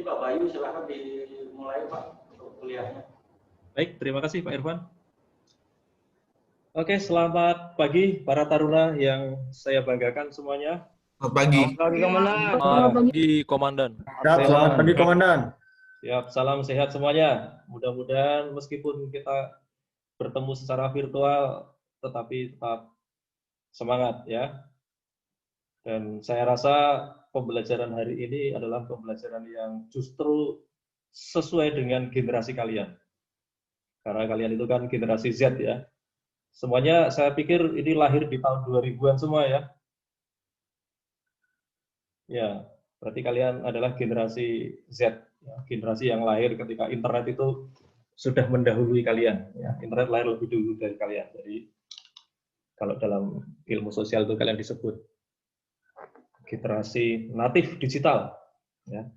Pak Bayu, silakan dimulai Pak untuk kuliahnya. Baik, terima kasih Pak Irfan. Oke, selamat pagi para taruna yang saya banggakan semuanya. Selamat pagi. Selamat pagi, Komandan. Selamat pagi, Komandan. Selamat pagi, Komandan. Siap, salam sehat semuanya. Mudah-mudahan meskipun kita bertemu secara virtual, tetapi tetap semangat ya. Dan saya rasa pembelajaran hari ini adalah pembelajaran yang justru sesuai dengan generasi kalian. Karena kalian itu kan generasi Z ya. Semuanya saya pikir ini lahir di tahun 2000-an semua ya. Ya, berarti kalian adalah generasi Z, ya, generasi yang lahir ketika internet itu sudah mendahului kalian. Ya, internet lahir lebih dulu dari kalian. Jadi kalau dalam ilmu sosial itu kalian disebut generasi natif digital. Ya.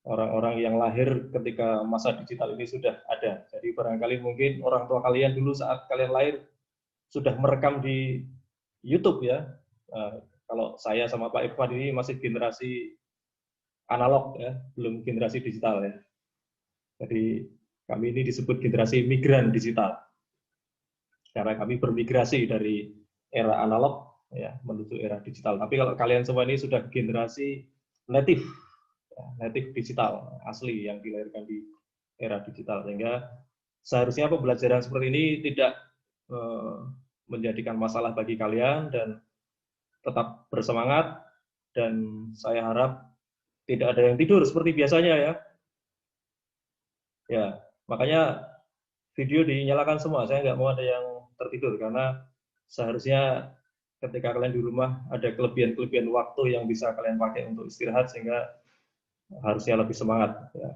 Orang-orang yang lahir ketika masa digital ini sudah ada. Jadi barangkali mungkin orang tua kalian dulu saat kalian lahir sudah merekam di YouTube ya. Kalau saya sama Pak Irfan ini masih generasi analog ya, belum generasi digital ya. Jadi kami ini disebut generasi migran digital. Karena kami bermigrasi dari era analog ya menuju era digital. Tapi kalau kalian semua ini sudah generasi native, ya, native digital asli yang dilahirkan di era digital, sehingga seharusnya pembelajaran seperti ini tidak menjadikan masalah bagi kalian dan tetap bersemangat, dan saya harap tidak ada yang tidur seperti biasanya ya. Ya, makanya video dinyalakan semua, saya nggak mau ada yang tertidur karena seharusnya ketika kalian di rumah ada kelebihan-kelebihan waktu yang bisa kalian pakai untuk istirahat sehingga harusnya lebih semangat ya.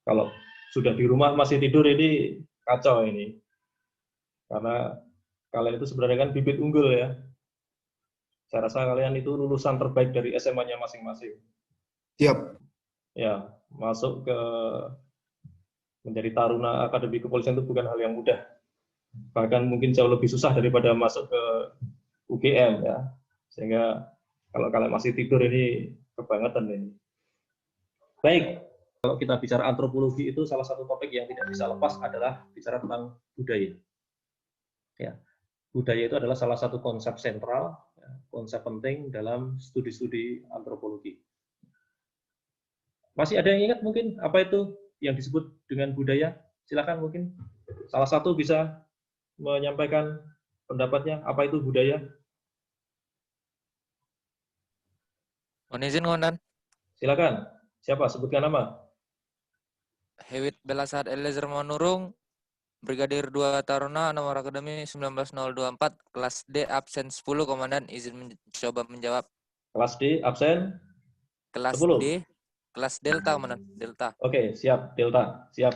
Kalau sudah di rumah masih tidur ini kacau ini. Karena kalian itu sebenarnya kan bibit unggul ya. Saya rasa kalian itu lulusan terbaik dari SMA-nya masing-masing. Siap. Ya, masuk ke menjadi taruna akademi kepolisian itu bukan hal yang mudah. Bahkan mungkin jauh lebih susah daripada masuk ke UGM ya. Sehingga kalau kalian masih tidur ini kebangetan ini. Baik, kalau kita bicara antropologi itu salah satu topik yang tidak bisa lepas adalah bicara tentang budaya. Ya, budaya itu adalah salah satu konsep sentral, ya, konsep penting dalam studi-studi antropologi. Masih ada yang ingat mungkin apa itu yang disebut dengan budaya? Silakan mungkin salah satu bisa menyampaikan pendapatnya, apa itu budaya? Mohon izin, Komandan. Silakan. Siapa? Sebutkan nama. Hewit Belasad Eliezer Manurung, Brigadir 2 Taruna, nomor akademi 19024, kelas D, absen 10, Komandan. Izin mencoba menjawab. Kelas D, absen? Kelas 10. D, kelas Delta, Komandan. Delta. Oke, siap. Delta. Siap.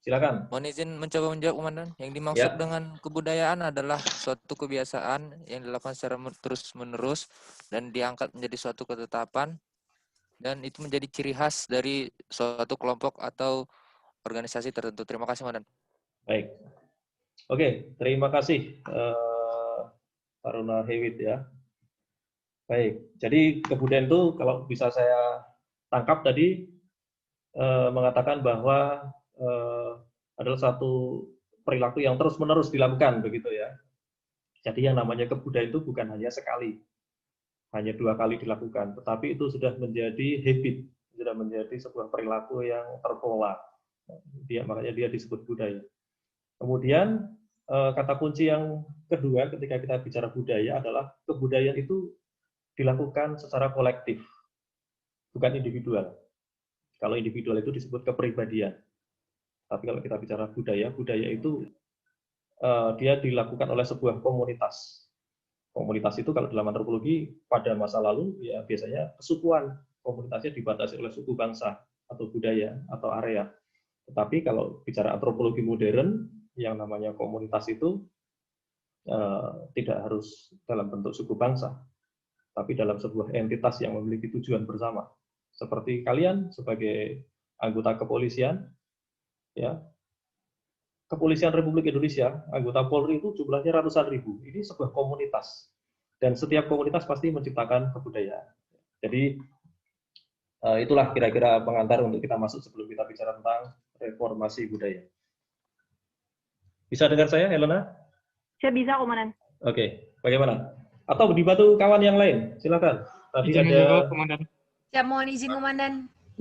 Silakan. Mohon izin mencoba menjawab, Komandan. Yang dimaksud Ya. dengan kebudayaan adalah suatu kebiasaan yang dilakukan secara terus-menerus dan diangkat menjadi suatu ketetapan, dan itu menjadi ciri khas dari suatu kelompok atau organisasi tertentu. Terima kasih, Komandan. Baik. Oke, terima kasih Taruna Hewit ya. Baik, jadi kebudayaan itu kalau bisa saya tangkap tadi mengatakan bahwa adalah satu perilaku yang terus-menerus dilakukan begitu ya. Jadi yang namanya kebudayaan itu bukan hanya sekali, hanya 2 kali dilakukan, tetapi itu sudah menjadi habit, sudah menjadi sebuah perilaku yang terpola. Makanya dia disebut budaya. Kemudian kata kunci yang kedua ketika kita bicara budaya adalah kebudayaan itu dilakukan secara kolektif, bukan individual. Kalau individual itu disebut kepribadian. Tapi kalau kita bicara budaya, budaya itu dia dilakukan oleh sebuah komunitas. Komunitas itu kalau dalam antropologi pada masa lalu ya biasanya kesukuan, komunitasnya dibatasi oleh suku bangsa atau budaya atau area. Tetapi kalau bicara antropologi modern, yang namanya komunitas itu tidak harus dalam bentuk suku bangsa, tapi dalam sebuah entitas yang memiliki tujuan bersama. Seperti kalian sebagai anggota kepolisian, ya, Kepolisian Republik Indonesia, anggota Polri itu jumlahnya ratusan ribu. Ini sebuah komunitas, dan setiap komunitas pasti menciptakan kebudayaan. Jadi Itulah kira-kira pengantar untuk kita masuk sebelum kita bicara tentang reformasi budaya. Bisa dengar saya, Helena? Saya bisa, Komandan. Oke, bagaimana? Atau dibantu kawan yang lain? Silakan. Tadi Izin menjawab, ada Komandan. Siap, mohon izin, Komandan.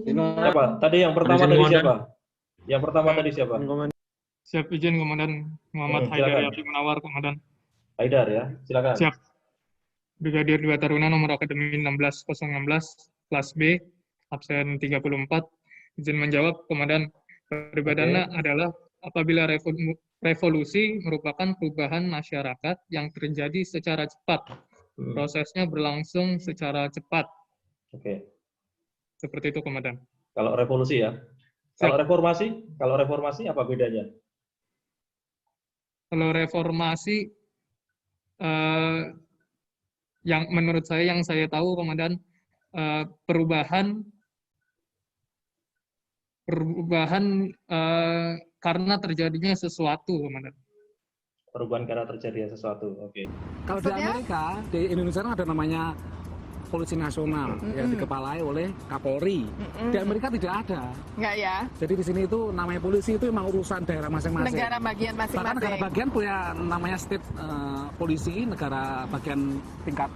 siapa? Tadi yang pertama dari siapa? Yang pertama tadi siapa? Siap izin, Komandan. Muhammad Haidar silakan. Yafi Munawar, Komandan. Haidar ya, silakan. Siap. Brigadir 2 Taruna nomor akademi 16016, kelas B, absen 34. Izin menjawab, Komandan. Perbedaannya adalah apabila revolusi merupakan perubahan masyarakat yang terjadi secara cepat. Prosesnya berlangsung secara cepat. Oke. Seperti itu, Komandan. Kalau revolusi ya. Kalau reformasi apa bedanya? Kalau reformasi, yang menurut saya, yang saya tahu, Komandan, perubahan karena terjadinya sesuatu, Komandan. Perubahan karena terjadi sesuatu. Oke. Kalau di Amerika, di Indonesia ada namanya Polisi Nasional yang dikepalai oleh Kapolri. Di Amerika tidak ada. Enggak ya? Jadi di sini itu namanya polisi itu memang urusan daerah masing-masing. Negara bagian Bahkan negara masing-masing. bagian punya namanya state polisi, negara bagian tingkat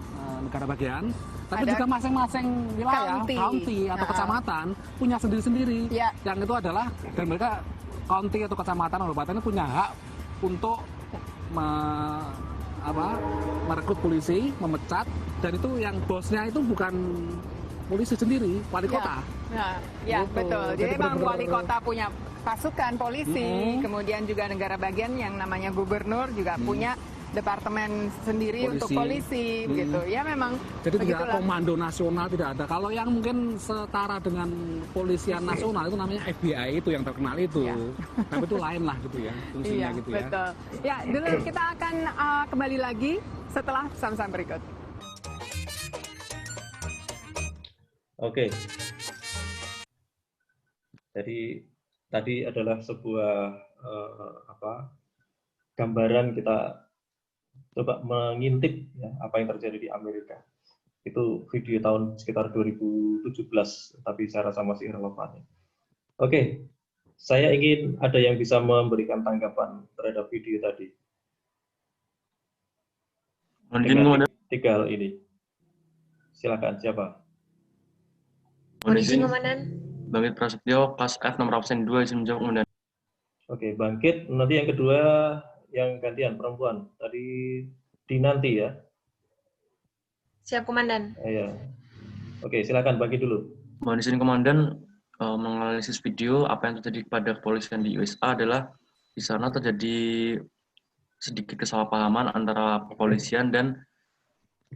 negara bagian. Tapi Ada juga masing-masing wilayah, county atau kecamatan punya sendiri-sendiri. Ya. Yang itu adalah, dan mereka county atau kecamatan atau kabupaten itu punya hak untuk merekrut polisi, memecat, dan itu yang bosnya itu bukan polisi sendiri, wali kota. Ya, Gitu. betul. Jadi Jadi memang benar-benar- wali kota punya pasukan polisi, kemudian juga negara bagian yang namanya gubernur juga punya departemen sendiri untuk polisi, begitu. Ya memang Jadi tidak begitulah. komando nasional, tidak ada. Kalau yang mungkin setara dengan polisian nasional itu namanya FBI, itu yang terkenal itu. Iya. Tapi itu lain lah gitu ya, fungsinya Iya, gitu ya. betul. Ya, dulu kita akan kembali lagi setelah pesan-pesan berikut. Oke. Jadi tadi adalah sebuah gambaran, kita coba mengintip ya, apa yang terjadi di Amerika. Itu video tahun sekitar 2017, tapi saya rasa masih relevan. Oke, saya ingin ada yang bisa memberikan tanggapan terhadap video tadi. Tiga hal ini. Silakan, siapa? Mohon izin, Bangkit Prasetyo, kelas F nomor absen 2, izin menjawab, Komandan. Oke, Bangkit. Nanti yang kedua, yang gantian, perempuan. Tadi Dinanti ya? Siap, Komandan. Iya. Oke, silakan Bangkit dulu. Mohon izin, Komandan, menganalisis video apa yang terjadi pada kepolisian di USA adalah di sana terjadi sedikit kesalahpahaman antara kepolisian dan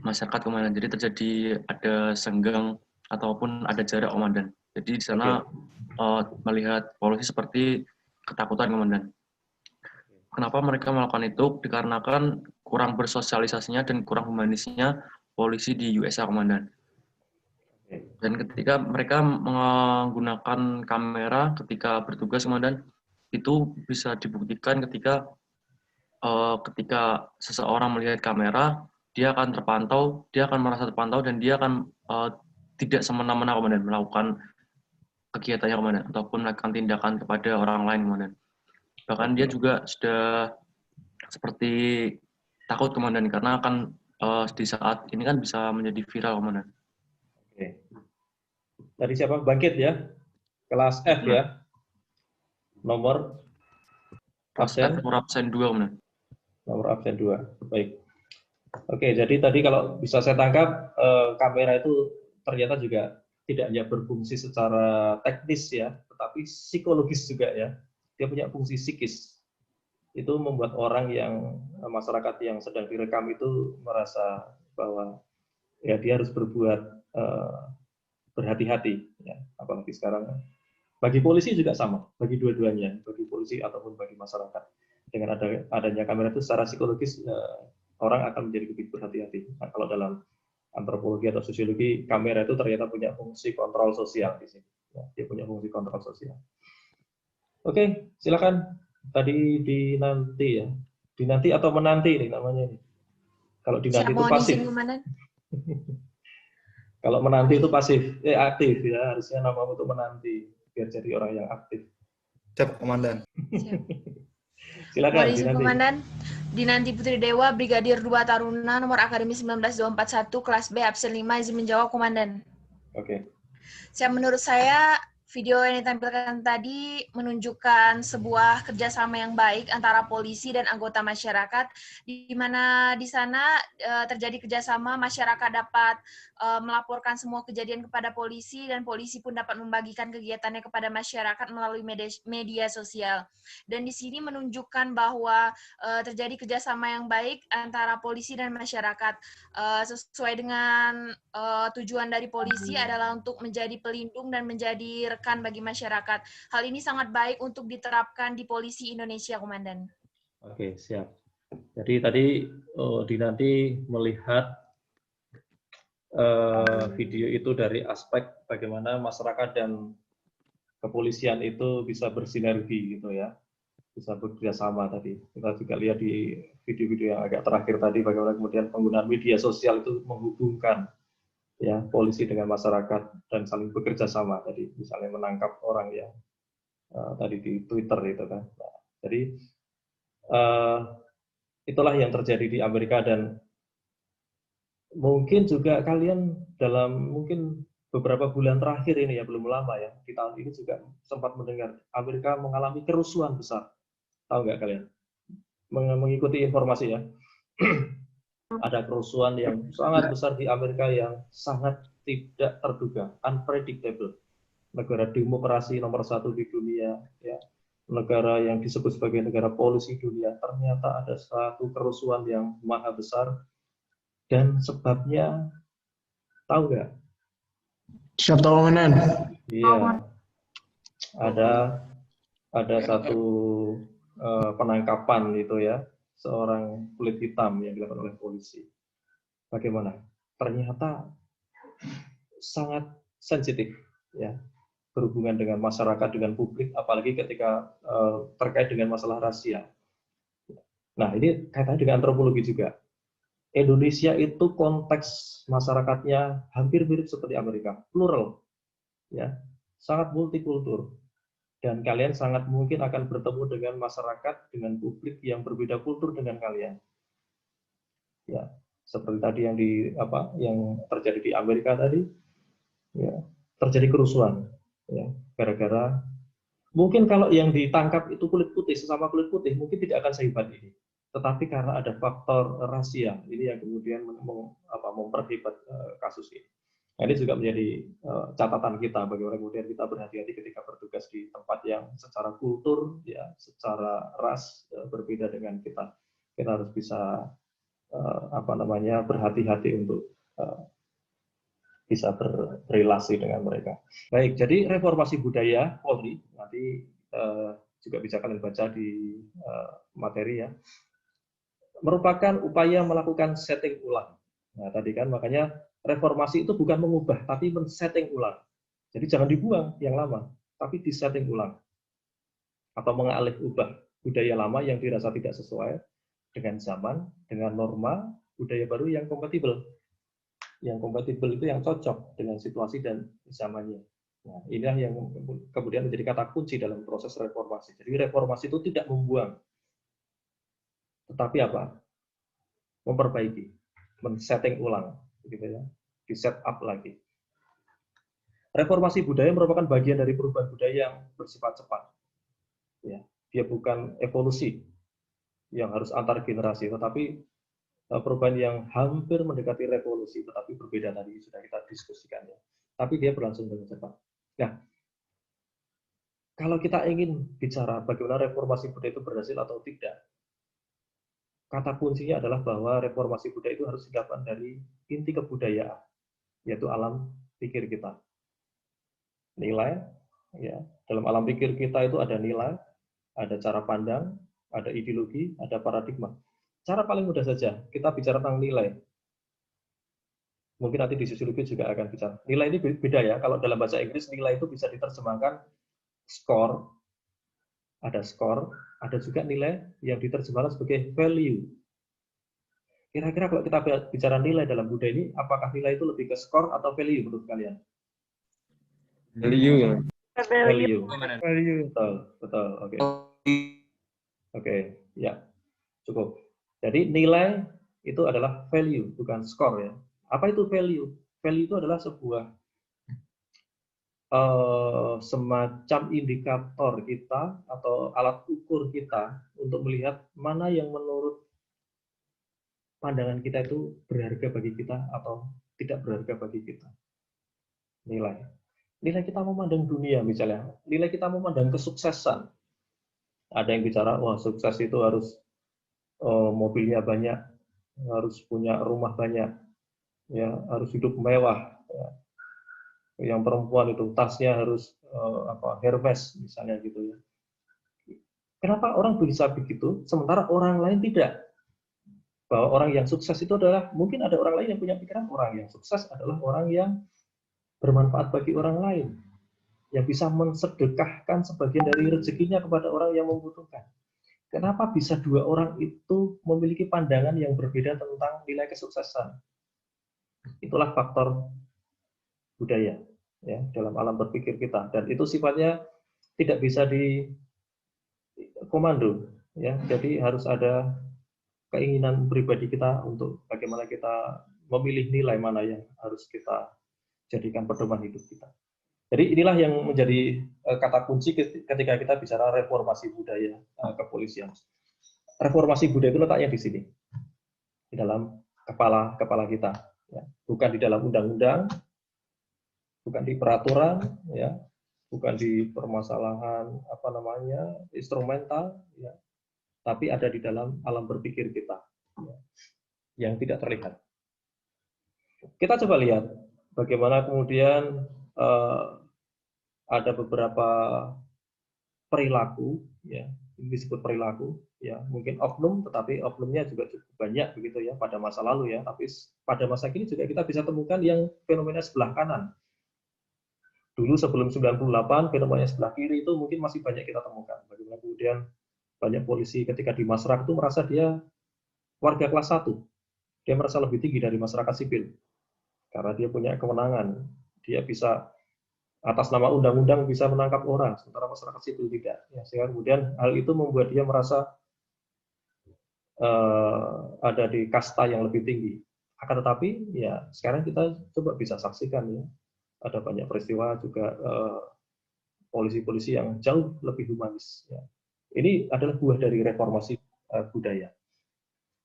masyarakat, Komandan. Jadi terjadi ada senggang ataupun ada jarak, Komandan. Jadi di sana melihat polisi seperti ketakutan, Komandan. Kenapa mereka melakukan itu? Dikarenakan kurang bersosialisasinya dan kurang humanisnya polisi di USA, Komandan. Dan ketika mereka menggunakan kamera ketika bertugas, Komandan, itu bisa dibuktikan ketika seseorang melihat kamera, dia akan terpantau, dia akan merasa terpantau, dan dia akan tidak semena-mena, Komandan, melakukan kegiatannya, Komandan, ataupun melakukan tindakan kepada orang lain, Komandan. Bahkan dia juga sudah seperti takut, Komandan, karena akan di saat ini kan bisa menjadi viral, Komandan. Oke. Tadi siapa? Bangkit ya? Kelas F ya? Nomor absen? Nomor absen 2, Komandan. Nomor absen 2. Baik. Oke, jadi tadi kalau bisa saya tangkap, kamera itu ternyata juga tidak hanya berfungsi secara teknis ya, tetapi psikologis juga ya. Dia punya fungsi psikis. Itu membuat orang yang, masyarakat yang sedang direkam itu merasa bahwa ya dia harus berbuat berhati-hati ya, apalagi sekarang bagi polisi juga sama, bagi dua-duanya, bagi polisi ataupun bagi masyarakat, dengan adanya kamera itu secara psikologis orang akan menjadi lebih berhati-hati. Nah, kalau dalam antropologi atau sosiologi, kamera itu ternyata punya fungsi kontrol sosial di sini ya, dia punya fungsi kontrol sosial. Oke, silakan. Tadi Dinanti ya, Dinanti atau menanti ini namanya ini. Kalau Dinanti itu pasif. Kalau menanti itu pasif, aktif ya. Harusnya namamu itu menanti biar jadi orang yang aktif. Siap, Komandan. Silakan Polisi Dinanti. Komandan Dinanti Putri Dewa, Brigadir 2 Taruna, nomor akademi 19241, kelas B, absen 5, izin menjawab, Komandan. Oke. Menurut saya, video yang ditampilkan tadi menunjukkan sebuah kerjasama yang baik antara polisi dan anggota masyarakat, di mana di sana terjadi kerjasama, masyarakat dapat melaporkan semua kejadian kepada polisi, dan polisi pun dapat membagikan kegiatannya kepada masyarakat melalui media sosial. Dan di sini menunjukkan bahwa terjadi kerjasama yang baik antara polisi dan masyarakat, sesuai dengan tujuan dari polisi adalah untuk menjadi pelindung dan menjadi rekan bagi masyarakat. Hal ini sangat baik untuk diterapkan di polisi Indonesia, Komandan. Oke, siap. Jadi tadi Dinanti melihat video itu dari aspek bagaimana masyarakat dan kepolisian itu bisa bersinergi gitu ya, bisa bekerjasama tadi. Kita juga lihat di video-video yang agak terakhir tadi bagaimana kemudian penggunaan media sosial itu menghubungkan ya polisi dengan masyarakat dan saling bekerja sama tadi, misalnya menangkap orang yang tadi di Twitter itu kan. Nah, jadi itulah yang terjadi di Amerika, dan mungkin juga kalian dalam mungkin beberapa bulan terakhir ini ya, belum lama ya, di tahun ini juga sempat mendengar Amerika mengalami kerusuhan besar. Tahu nggak kalian? Mengikuti informasi ya. Ada kerusuhan yang sangat besar di Amerika yang sangat tidak terduga, unpredictable. Negara demokrasi nomor 1 di dunia, ya, negara yang disebut sebagai negara polisi dunia, ternyata ada satu kerusuhan yang maha besar, dan sebabnya tahu nggak? Siap, tahu, Komandan. Iya, ada satu penangkapan itu ya, seorang kulit hitam yang dilakukan oleh polisi. Bagaimana? Ternyata sangat sensitif ya, berhubungan dengan masyarakat, dengan publik, apalagi ketika terkait dengan masalah rasial. Nah, ini kaitannya dengan antropologi juga. Indonesia itu konteks masyarakatnya hampir mirip seperti Amerika, plural, ya, sangat multikultur. Dan kalian sangat mungkin akan bertemu dengan masyarakat, dengan publik yang berbeda kultur dengan kalian. Ya, seperti tadi yang terjadi di Amerika tadi, ya, terjadi kerusuhan, ya, gara-gara mungkin kalau yang ditangkap itu kulit putih, sesama kulit putih, mungkin tidak akan sehebat ini. Tetapi karena ada faktor rasial, ini yang kemudian memperhebat kasus ini. Nah, ini juga menjadi catatan kita bagaimana kemudian kita berhati-hati ketika bertugas di tempat yang secara kultur, ya, secara ras berbeda dengan kita. Kita harus bisa berhati-hati untuk bisa berrelasi dengan mereka. Baik, jadi reformasi budaya Polri nanti juga bisa kalian baca di materi ya. Merupakan upaya melakukan setting ulang. Nah, tadi kan makanya reformasi itu bukan mengubah, tapi men-setting ulang. Jadi jangan dibuang yang lama, tapi di-setting ulang. Atau mengalih ubah budaya lama yang dirasa tidak sesuai dengan zaman, dengan norma, budaya baru yang kompatibel. Yang kompatibel itu yang cocok dengan situasi dan zamannya. Nah, inilah yang kemudian menjadi kata kunci dalam proses reformasi. Jadi reformasi itu tidak membuang, tetapi memperbaiki, men-setting ulang, gitu ya, di-set up lagi. Reformasi budaya merupakan bagian dari perubahan budaya yang bersifat cepat. Ya, dia bukan evolusi yang harus antar generasi, tetapi perubahan yang hampir mendekati revolusi, tetapi berbeda tadi sudah kita diskusikan ya. Tapi dia berlangsung dengan cepat. Nah, kalau kita ingin bicara bagaimana reformasi budaya itu berhasil atau tidak, kata kuncinya adalah bahwa reformasi budaya itu harus dilakukan dari inti kebudayaan, yaitu alam pikir kita. Nilai, ya, dalam alam pikir kita itu ada nilai, ada cara pandang, ada ideologi, ada paradigma. Cara paling mudah saja, kita bicara tentang nilai. Mungkin nanti di sosiologi juga akan bicara. Nilai ini beda ya, kalau dalam bahasa Inggris nilai itu bisa diterjemahkan score, ada juga nilai yang diterjemahkan sebagai value. Kira-kira kalau kita bicara nilai dalam budaya ini, apakah nilai itu lebih ke skor atau value menurut kalian? Value. Value. Value. Betul, betul. Oke. Oke, ya. Cukup. Jadi nilai itu adalah value, bukan skor ya. Apa itu value? Value itu adalah sebuah semacam indikator kita atau alat ukur kita untuk melihat mana yang menurut pandangan kita itu berharga bagi kita atau tidak berharga bagi kita. Nilai. Nilai kita memandang dunia misalnya. Nilai kita memandang kesuksesan. Ada yang bicara, wah sukses itu harus mobilnya banyak, harus punya rumah banyak, ya harus hidup mewah. Ya. Yang perempuan itu tasnya harus Hermes misalnya gitu ya. Kenapa orang bisa begitu, sementara orang lain tidak? Bahwa orang yang sukses itu adalah, mungkin ada orang lain yang punya pikiran, orang yang sukses adalah orang yang bermanfaat bagi orang lain, yang bisa mensedekahkan sebagian dari rezekinya kepada orang yang membutuhkan. Kenapa bisa dua orang itu memiliki pandangan yang berbeda tentang nilai kesuksesan? Itulah faktor budaya ya dalam alam berpikir kita, dan itu sifatnya tidak bisa dikomando ya. Jadi harus ada keinginan pribadi kita untuk bagaimana kita memilih nilai mana yang harus kita jadikan pedoman hidup kita. Jadi inilah yang menjadi kata kunci ketika kita bicara reformasi budaya kepolisian. Reformasi budaya itu letaknya di sini, di dalam kepala kita, ya. Bukan di dalam undang-undang, bukan di peraturan, ya, bukan di permasalahan instrumental, ya. Tapi ada di dalam alam berpikir kita, ya, yang tidak terlihat. Kita coba lihat bagaimana kemudian ada beberapa perilaku, ya, ini disebut perilaku, ya, mungkin oknum, tetapi oknumnya juga cukup banyak begitu ya pada masa lalu ya. Tapi pada masa kini juga kita bisa temukan yang fenomena sebelah kanan. Dulu sebelum 98 fenomena sebelah kiri itu mungkin masih banyak kita temukan. Bagaimana kemudian banyak polisi ketika di masyarakat itu merasa dia warga kelas 1. Dia merasa lebih tinggi dari masyarakat sipil. Karena dia punya kewenangan. Dia bisa atas nama undang-undang bisa menangkap orang, sementara masyarakat sipil tidak. Ya, sehingga kemudian hal itu membuat dia merasa ada di kasta yang lebih tinggi. Akan tetapi, ya sekarang kita coba bisa saksikan ya, ada banyak peristiwa juga polisi-polisi yang jauh lebih humanis. Ya. Ini adalah buah dari reformasi budaya.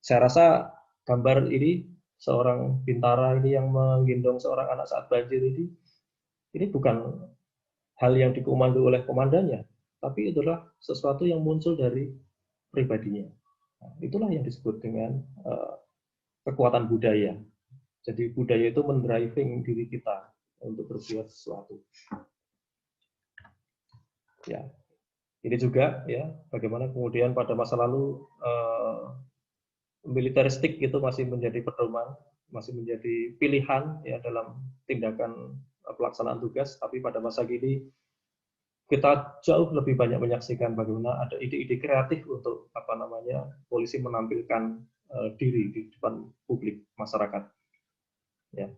Saya rasa gambar ini seorang bintara ini yang menggendong seorang anak saat banjir ini bukan hal yang dikomando oleh komandannya, tapi itulah sesuatu yang muncul dari pribadinya. Nah, itulah yang disebut dengan kekuatan budaya. Jadi budaya itu mendriving diri kita untuk berbuat sesuatu. Ya, ini juga ya bagaimana kemudian pada masa lalu militeristik itu masih menjadi pedoman, masih menjadi pilihan ya dalam tindakan pelaksanaan tugas, tapi pada masa kini kita jauh lebih banyak menyaksikan bagaimana ada ide-ide kreatif untuk polisi menampilkan diri di depan publik masyarakat. Ya.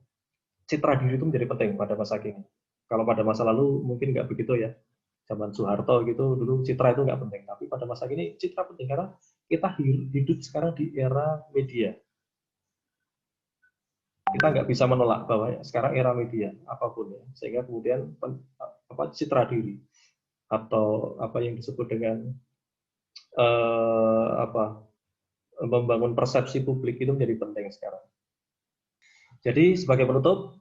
Citra diri itu menjadi penting pada masa kini. Kalau pada masa lalu mungkin nggak begitu ya. Zaman Soeharto gitu dulu citra itu nggak penting, tapi pada masa kini citra penting karena kita hidup sekarang di era media. Kita nggak bisa menolak bahwa sekarang era media apapun ya, sehingga kemudian citra diri atau apa yang disebut dengan membangun persepsi publik itu menjadi penting sekarang. Jadi sebagai penutup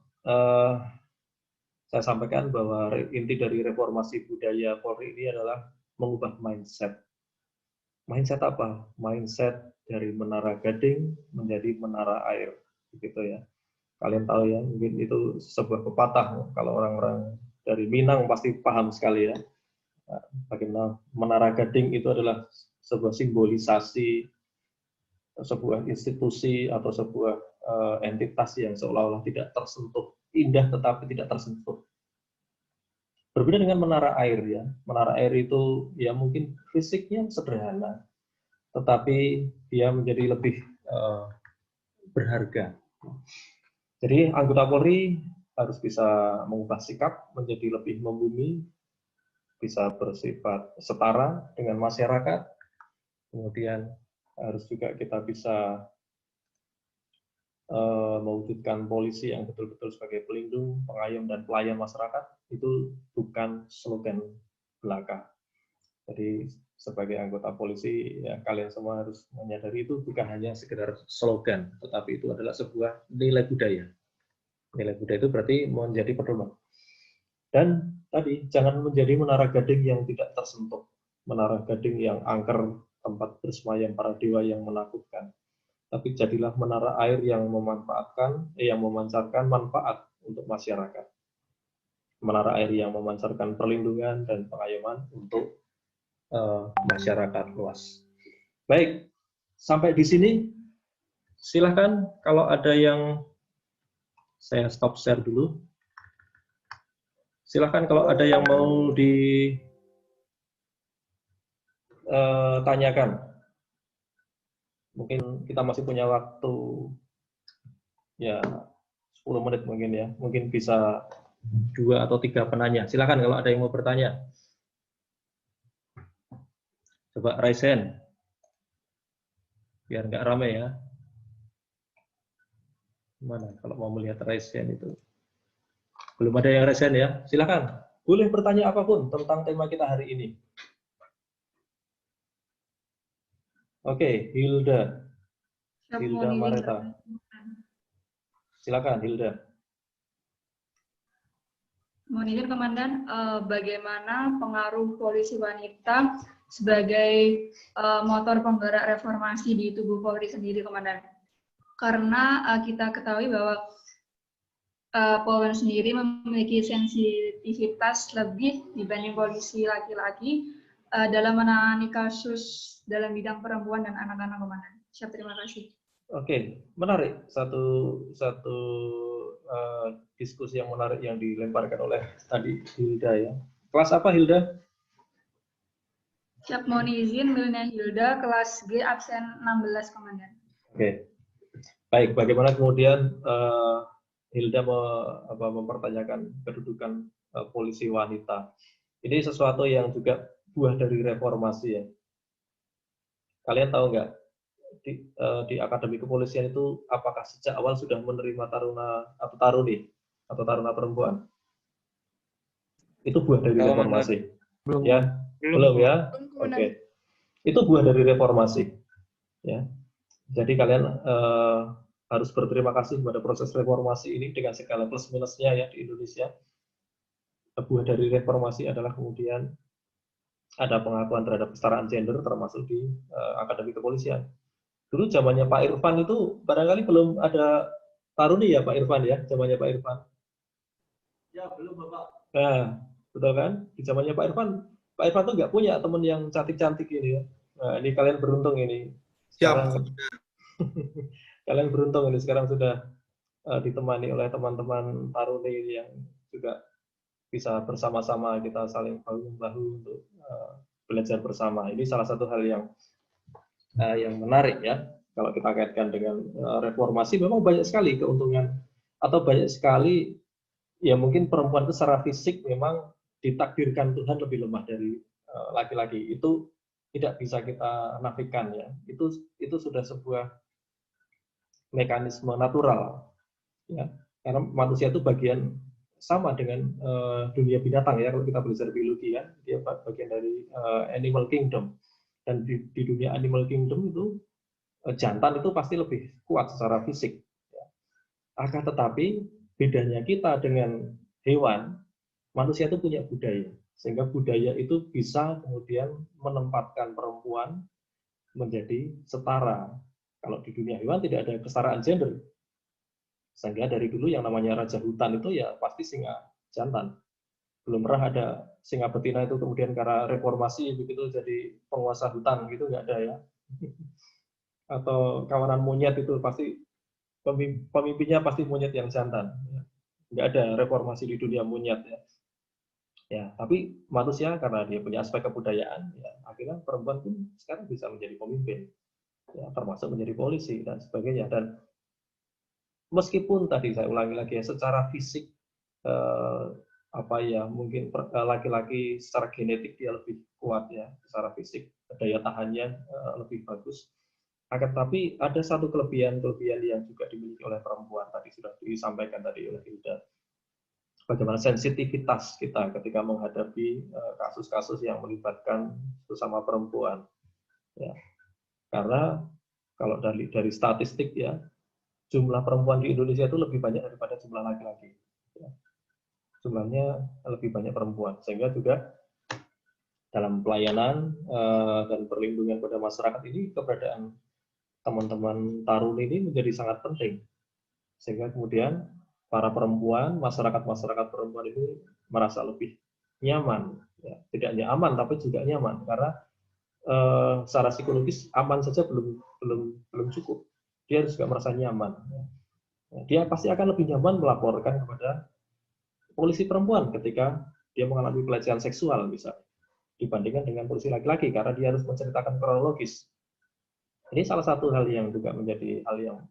saya sampaikan bahwa inti dari reformasi budaya Polri ini adalah mengubah mindset. Mindset apa? Mindset dari menara gading menjadi menara air, begitu ya. Kalian tahu ya, mungkin itu sebuah pepatah. Kalau orang-orang dari Minang pasti paham sekali ya. Bagaimana menara gading itu adalah sebuah simbolisasi sebuah institusi atau sebuah entitas yang seolah-olah tidak tersentuh, indah tetapi tidak tersentuh. Berbeda dengan menara air ya. Menara air itu ya mungkin fisiknya sederhana, tetapi dia menjadi lebih berharga. Jadi anggota Polri harus bisa mengubah sikap menjadi lebih membumi, bisa bersifat setara dengan masyarakat, kemudian harus juga kita bisa mewujudkan polisi yang betul-betul sebagai pelindung, pengayom, dan pelayan masyarakat. Itu bukan slogan belaka. Jadi sebagai anggota polisi, ya kalian semua harus menyadari itu bukan hanya sekedar slogan, tetapi itu adalah sebuah nilai budaya. Nilai budaya itu berarti menjadi pedoman. Dan tadi, jangan menjadi menara gading yang tidak tersentuh. Menara gading yang angker, tempat bersemayam para dewa yang menakutkan. Tapi jadilah menara air yang yang memancarkan manfaat untuk masyarakat. Menara air yang memancarkan perlindungan dan pengayoman untuk masyarakat luas. Baik, sampai di sini. Silahkan kalau ada yang saya stop share dulu. Silahkan kalau ada yang mau ditanyakan. Mungkin kita masih punya waktu ya 10 menit mungkin ya. Mungkin bisa 2 atau 3 penanya. Silakan kalau ada yang mau bertanya. Coba raise hand. Biar nggak rame ya. Mana kalau mau melihat raise hand itu. Belum ada yang raise hand ya. Silakan. Boleh bertanya apapun tentang tema kita hari ini. Oke, Hilda. Hilda Mareta. Silakan, Hilda. Mohon izin, Komandan, bagaimana pengaruh polisi wanita sebagai motor penggerak reformasi di tubuh Polri sendiri, Komandan? Karena kita ketahui bahwa Polri sendiri memiliki sensitivitas lebih dibanding polisi laki-laki dalam menangani kasus dalam bidang perempuan dan anak-anak, Komandan. Siap, terima kasih. Oke, menarik. Satu diskusi yang menarik yang dilemparkan oleh tadi Hilda ya. Kelas apa Hilda? Siap, mohon izin, Milna Hilda, kelas G, absen 16, Komandan. Oke. Baik, bagaimana kemudian Hilda mempertanyakan kedudukan polisi wanita. Ini sesuatu yang juga buah dari reformasi ya. Kalian tahu nggak, di Akademi Kepolisian itu apakah sejak awal sudah menerima taruna atau taruni atau taruna perempuan? Itu buah dari reformasi. Belum. Ya, belum ya. Oke. Itu buah dari reformasi. Ya. Jadi kalian harus berterima kasih kepada proses reformasi ini dengan segala plus minusnya ya di Indonesia. Buah dari reformasi adalah kemudian ada pengakuan terhadap kesetaraan gender termasuk di Akademi Kepolisian. Dulu zamannya Pak Irfan itu barangkali belum ada taruni ya Pak Irfan ya, zamannya Pak Irfan. Ya, belum Bapak. Nah, betul kan? Di zamannya Pak Irfan tuh nggak punya teman yang cantik-cantik ini ya. Nah, ini kalian beruntung ini. Sekarang, kalian beruntung ini sekarang sudah ditemani oleh teman-teman taruni yang juga bisa bersama-sama kita saling bahu-membahu untuk belajar bersama. Ini salah satu hal yang menarik ya. Kalau kita kaitkan dengan reformasi, memang banyak sekali keuntungan atau banyak sekali ya mungkin perempuan itu secara fisik memang ditakdirkan Tuhan lebih lemah dari laki-laki. Itu tidak bisa kita nafikan ya. Itu sudah sebuah mekanisme natural ya. Karena manusia itu bagian sama dengan dunia binatang ya, kalau kita belajar biologi ya, dia bagian dari animal kingdom. Dan di dunia animal kingdom itu jantan itu pasti lebih kuat secara fisik. Akan tetapi bedanya kita dengan hewan, manusia itu punya budaya, sehingga budaya itu bisa kemudian menempatkan perempuan menjadi setara. Kalau di dunia hewan tidak ada kesetaraan gender. Sehingga dari dulu yang namanya raja hutan itu ya pasti singa jantan. Belum pernah ada singa betina itu kemudian karena reformasi begitu jadi penguasa hutan gitu, nggak ada ya. Atau kawanan monyet itu pasti pemimpinnya pasti monyet yang jantan. Nggak ada reformasi di dunia monyet ya. Ya, tapi manusia karena dia punya aspek kebudayaan, ya akhirnya perempuan pun sekarang bisa menjadi pemimpin, ya, termasuk menjadi polisi dan sebagainya. Dan meskipun tadi saya ulangi lagi ya, secara fisik mungkin laki-laki secara genetik dia lebih kuat ya, secara fisik daya tahannya lebih bagus. Akan tetapi ada satu kelebihan yang juga dimiliki oleh perempuan, tadi sudah disampaikan tadi oleh Hilda. Bagaimana sensitivitas kita ketika menghadapi kasus-kasus yang melibatkan sesama perempuan. Ya. Karena kalau dari statistik ya, jumlah perempuan di Indonesia itu lebih banyak daripada jumlah laki-laki. Ya. Jumlahnya lebih banyak perempuan, sehingga juga dalam pelayanan dan perlindungan pada masyarakat ini keberadaan teman-teman taruna ini menjadi sangat penting, sehingga kemudian para perempuan, masyarakat perempuan ini merasa lebih nyaman, ya. Tidak hanya aman tapi juga nyaman, karena secara psikologis aman saja belum cukup, dia harus juga merasa nyaman. Dia pasti akan lebih nyaman melaporkan kepada polisi perempuan ketika dia mengalami pelecehan seksual misalnya, dibandingkan dengan polisi laki-laki, karena dia harus menceritakan kronologis. Ini salah satu hal yang juga menjadi hal yang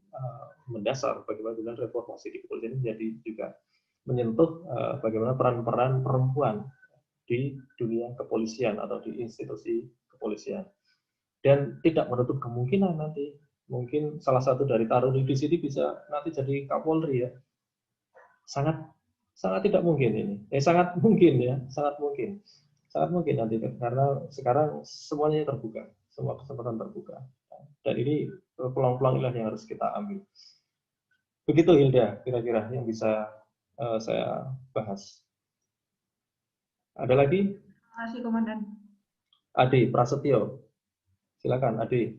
mendasar bagaimana reformasi di kepolisian menjadi juga menyentuh bagaimana peran-peran perempuan di dunia kepolisian atau di institusi kepolisian. Dan tidak menutup kemungkinan nanti mungkin salah satu dari taruna di sini bisa nanti jadi Kapolri ya. Sangat tidak mungkin ini. Sangat mungkin ya, sangat mungkin. Sangat mungkin nanti, karena sekarang semuanya terbuka, semua kesempatan terbuka. Dan ini peluang-peluang inilah yang harus kita ambil. Begitu Hilda, kira-kira yang bisa saya bahas. Ada lagi? Terima kasih, Komandan. Adi Prasetyo. Silakan, Adi.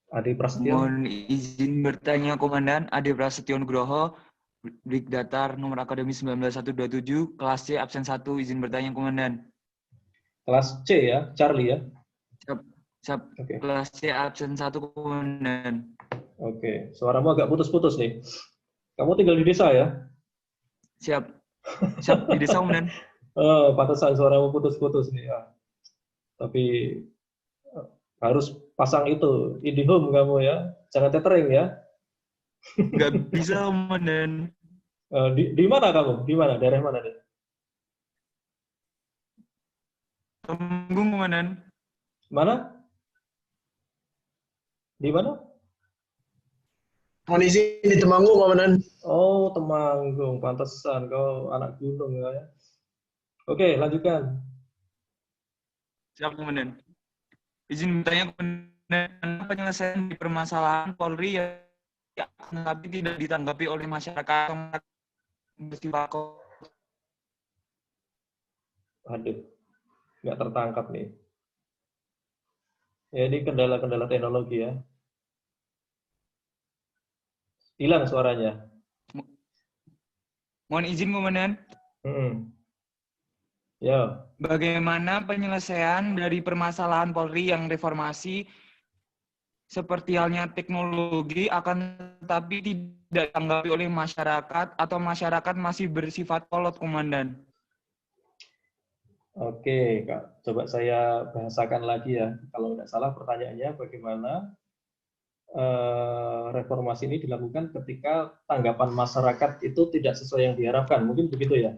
Adi Prasetyo. Mohon izin bertanya, Komandan. Adi Prasetyo Nugroho, Brigdatar nomor Akademi 19127, kelas C, absen 1, izin bertanya, Komandan. Kelas C ya, Charlie ya? Siap. Okay. Kelas C, absen 1, Komandan. Oke, suaramu agak putus-putus nih. Kamu tinggal di desa ya? Siap. Siap, di desa, Komandan. Oh, pantesan suaramu putus-putus nih ya. Tapi harus pasang itu, IndiHome kamu ya. Jangan tethering ya. Nggak bisa, Komandan. Di mana kamu? Di mana? Daerah mana nih? Temanggung, Komandan. Mana? Di mana? Kondisi di Temanggung, Komandan. Oh, Temanggung. Pantesan kau anak gunung ya. Oke, lanjutkan. Siap, Komandan. Izin bertanya, Komandan, penyelesaian di permasalahan Polri yang tapi tidak ditanggapi oleh masyarakat bersifat. Aduh, nggak tertangkap nih. Ya, ini kendala-kendala teknologi ya. Hilang suaranya. Mohon izin, Komandan. Ya. Bagaimana penyelesaian dari permasalahan Polri yang reformasi seperti halnya teknologi akan tetapi tidak ditanggapi oleh masyarakat atau masyarakat masih bersifat kolot, Komandan? Oke, Kak. Coba saya bahasakan lagi ya. Kalau tidak salah pertanyaannya bagaimana reformasi ini dilakukan ketika tanggapan masyarakat itu tidak sesuai yang diharapkan. Mungkin begitu ya?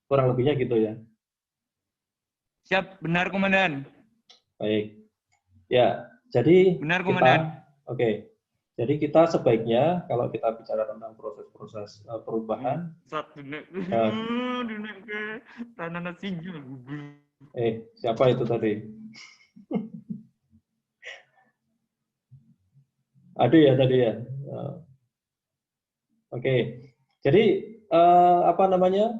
Kurang lebihnya gitu ya? Siap, benar, Komandan. Baik. Ya, jadi benar, Komandan. Oke. Jadi kita sebaiknya kalau kita bicara tentang proses-proses perubahan. Siapa itu tadi? Ada ya tadi ya. Oke. Jadi apa namanya?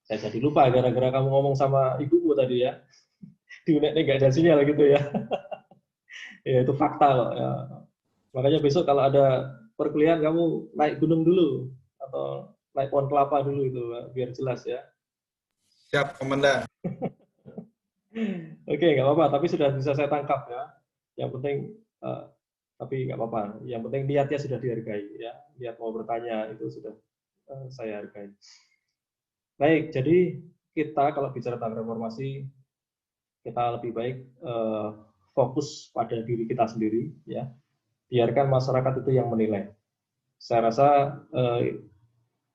Saya jadi lupa gara-gara kamu ngomong sama ibumu tadi ya. Di UNED nggak ada sinyal gitu ya. Ya itu fakta loh. Ya. Makanya besok kalau ada perkuliahan kamu naik gunung dulu atau naik pohon kelapa dulu itu biar jelas ya. Siap, Komandan. Oke, nggak apa-apa. Tapi sudah bisa saya tangkap ya. Yang penting tapi nggak apa-apa. Yang penting niatnya sudah dihargai ya. Niat mau bertanya itu sudah saya hargai. Baik, jadi kita kalau bicara tentang reformasi kita lebih baik fokus pada diri kita sendiri, ya. Biarkan masyarakat itu yang menilai. Saya rasa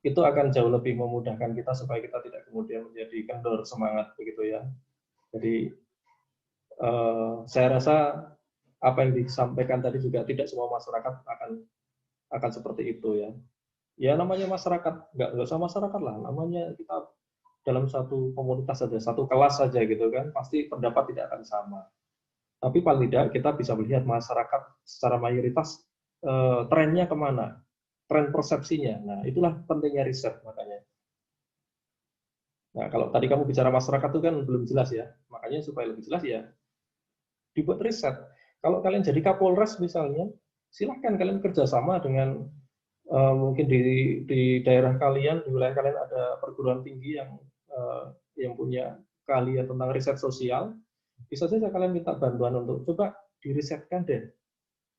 itu akan jauh lebih memudahkan kita supaya kita tidak kemudian menjadi kendor semangat begitu ya. Jadi saya rasa apa yang disampaikan tadi juga tidak semua masyarakat akan seperti itu ya. Ya namanya masyarakat, nggak usah masyarakat lah, namanya kita dalam satu komunitas saja, satu kelas saja gitu kan, pasti pendapat tidak akan sama. Tapi paling tidak kita bisa melihat masyarakat secara mayoritas trennya kemana, tren persepsinya. Nah itulah pentingnya riset makanya. Nah kalau tadi kamu bicara masyarakat itu kan belum jelas ya, makanya supaya lebih jelas ya dibuat riset. Kalau kalian jadi Kapolres misalnya, silahkan kalian kerjasama dengan mungkin di daerah kalian, di wilayah kalian ada perguruan tinggi yang punya keahlian tentang riset sosial, bisa saja kalian minta bantuan untuk coba dirisetkan deh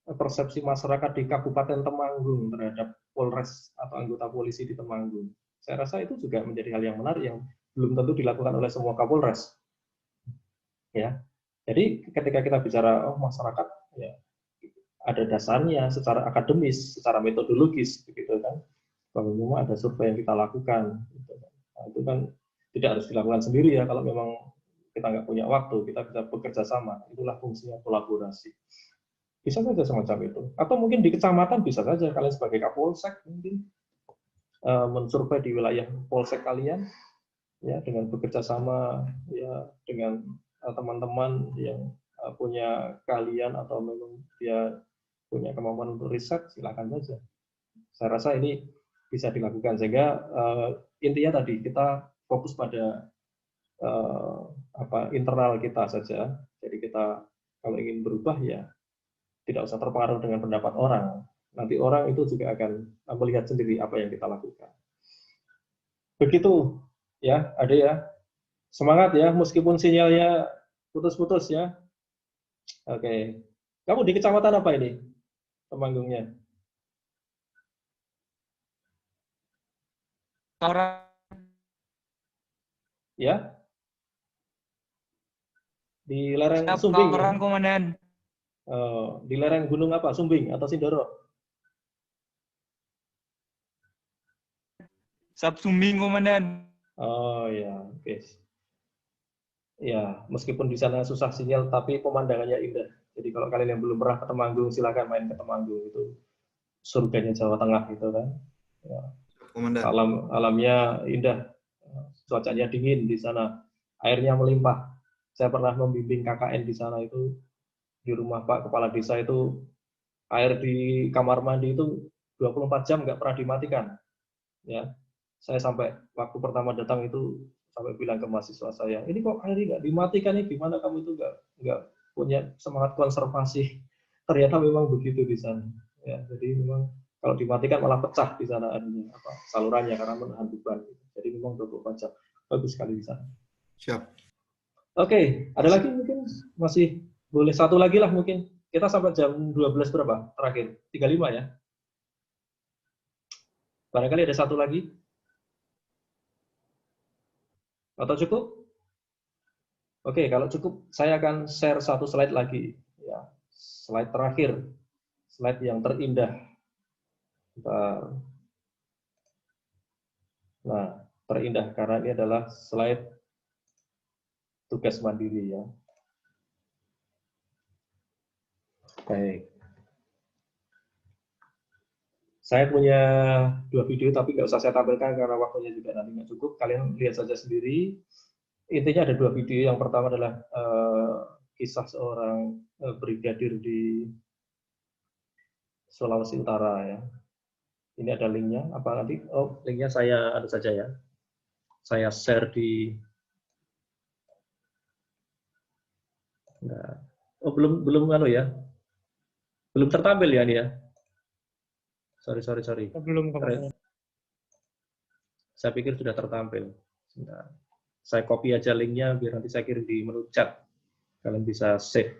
persepsi masyarakat di Kabupaten Temanggung terhadap Polres atau anggota polisi di Temanggung. Saya rasa itu juga menjadi hal yang menarik yang belum tentu dilakukan oleh semua Kapolres. Ya, jadi ketika kita bicara masyarakat, ya ada dasarnya secara akademis, secara metodologis, begitu kan? Bahwa memang ada survei yang kita lakukan. Gitu. Nah, itu kan tidak harus dilakukan sendiri ya. Kalau memang kita nggak punya waktu, kita bisa bekerja sama. Itulah fungsinya kolaborasi. Bisa saja semacam itu. Atau mungkin di kecamatan bisa saja kalian sebagai Kapolsek mungkin mensurvei di wilayah polsek kalian, ya dengan bekerja sama ya dengan teman-teman yang punya keahlian atau memang dia punya kemampuan untuk riset, silakan saja. Saya rasa ini bisa dilakukan sehingga intinya tadi kita fokus pada internal kita saja. Jadi kita kalau ingin berubah ya tidak usah terpengaruh dengan pendapat orang. Nanti orang itu juga akan melihat sendiri apa yang kita lakukan. Begitu ya, ada ya. Semangat ya, meskipun sinyalnya putus-putus ya. Oke. Kamu di kecamatan apa ini? Temanggungnya. Ya. Di lereng Sumbing. Laporan, Komandan. Di lereng gunung apa? Sumbing atau Sindoro? Sumbing, Komandan. Oh ya, oke. Ya, meskipun di sana susah sinyal, tapi pemandangannya indah. Jadi kalau kalian yang belum pernah ke Temanggung, silakan main ke Temanggung. Itu surganya Jawa Tengah gitu kan. Ya. Alamnya indah, cuacanya dingin di sana, airnya melimpah. Saya pernah membimbing KKN di sana itu, di rumah Pak Kepala Desa itu, air di kamar mandi itu 24 jam nggak pernah dimatikan. Ya, saya sampai waktu pertama datang itu sampai bilang ke mahasiswa saya, ini kok air nggak dimatikan nih, gimana kamu itu nggak punya semangat konservasi? Ternyata memang begitu di sana. Ya, jadi memang kalau dimatikan malah pecah di sana airnya, salurannya karena menahan beban. Jadi memang 24 jam. Bagus sekali di sana. Siap. Oke, ada lagi mungkin? Masih boleh satu lagi lah mungkin. Kita sampai jam 12 berapa? Terakhir, 35 ya. Barangkali ada satu lagi. Atau cukup? Oke, kalau cukup, saya akan share satu slide lagi. Ya, slide terakhir. Slide yang terindah. Bentar. Nah, terindah karena ini adalah slide tugas mandiri ya. Baik. Saya punya 2 video tapi nggak usah saya tampilkan karena waktunya juga nanti nggak cukup. Kalian lihat saja sendiri. Intinya ada 2 video. Yang pertama adalah kisah seorang brigadir di Sulawesi Utara ya. Ini ada linknya. Apa nanti? Oh, linknya saya ada saja ya. Saya share di. Nah. Oh belum anu ya. Belum tertampil ya ini ya. Sorry. Belum kemarin. Saya pikir sudah tertampil. Sebentar. Saya copy aja linknya biar nanti saya kirim di menu chat. Kalian bisa save.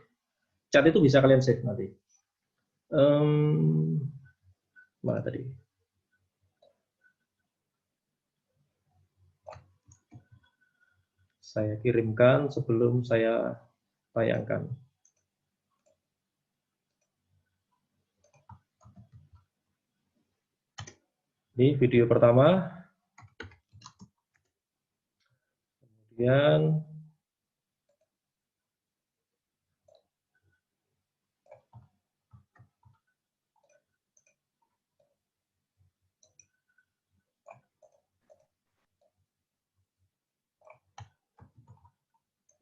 Chat itu bisa kalian save nanti. Mana tadi? Saya kirimkan sebelum saya tayangkan. Ini video pertama. Kemudian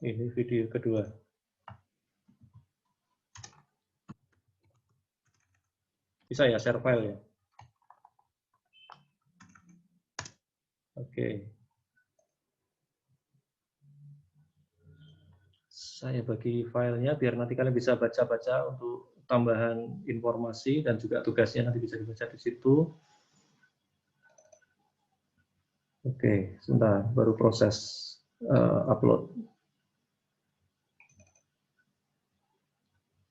ini video kedua. Bisa ya share file ya. Oke. Saya bagi filenya biar nanti kalian bisa baca-baca untuk tambahan informasi dan juga tugasnya nanti bisa dibaca di situ. Oke, sebentar, baru proses upload.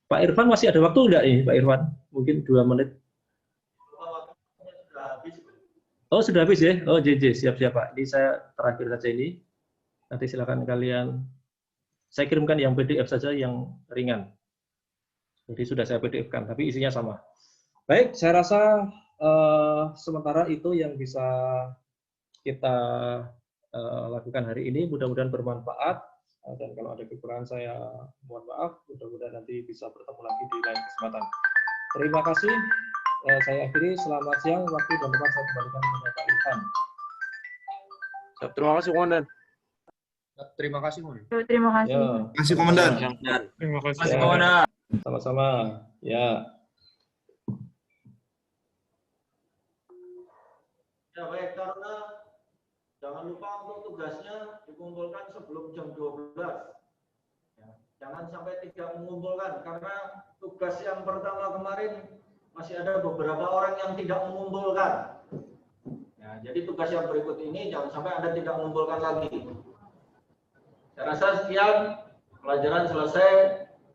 Pak Irfan masih ada waktu enggak nih, Pak Irfan? Mungkin 2 menit. Oh, sudah habis ya? Oh, JJ, siap-siap Pak. Ini saya terakhir saja ini. Nanti silakan kalian, saya kirimkan yang PDF saja, yang ringan. Jadi sudah saya PDF-kan, tapi isinya sama. Baik, saya rasa sementara itu yang bisa kita lakukan hari ini. Mudah-mudahan bermanfaat. Dan kalau ada kekurangan saya mohon maaf. Mudah-mudahan nanti bisa bertemu lagi di lain kesempatan. Terima kasih. Saya akhiri. Selamat siang. Waktu dan tempat saya kembalikan kepada Pak Irfan. Terima kasih, Komandan. Terima kasih, Komandan. Terima kasih. Ya. Terima kasih, Komandan. Terima kasih. Ya. Komandan. Sama-sama. Ya. Ya baik, karena jangan lupa untuk tugasnya dikumpulkan sebelum jam 12. Ya, jangan sampai tidak mengumpulkan, karena tugas yang pertama kemarin masih ada beberapa orang yang tidak mengumpulkan. Ya, jadi tugas yang berikut ini jangan sampai Anda tidak mengumpulkan lagi. Saya rasa sekian, pelajaran selesai.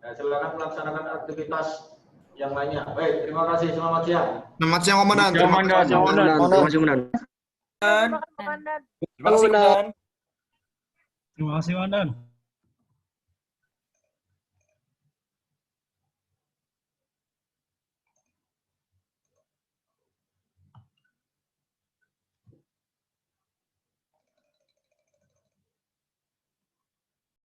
Ya, silakan melaksanakan aktivitas yang lainnya. Baik, terima kasih. Selamat siang. Selamat siang, Komandan. Terima kasih, Komandan. Terima kasih, Komandan. Terima kasih, Komandan. Terima kasih, Komandan.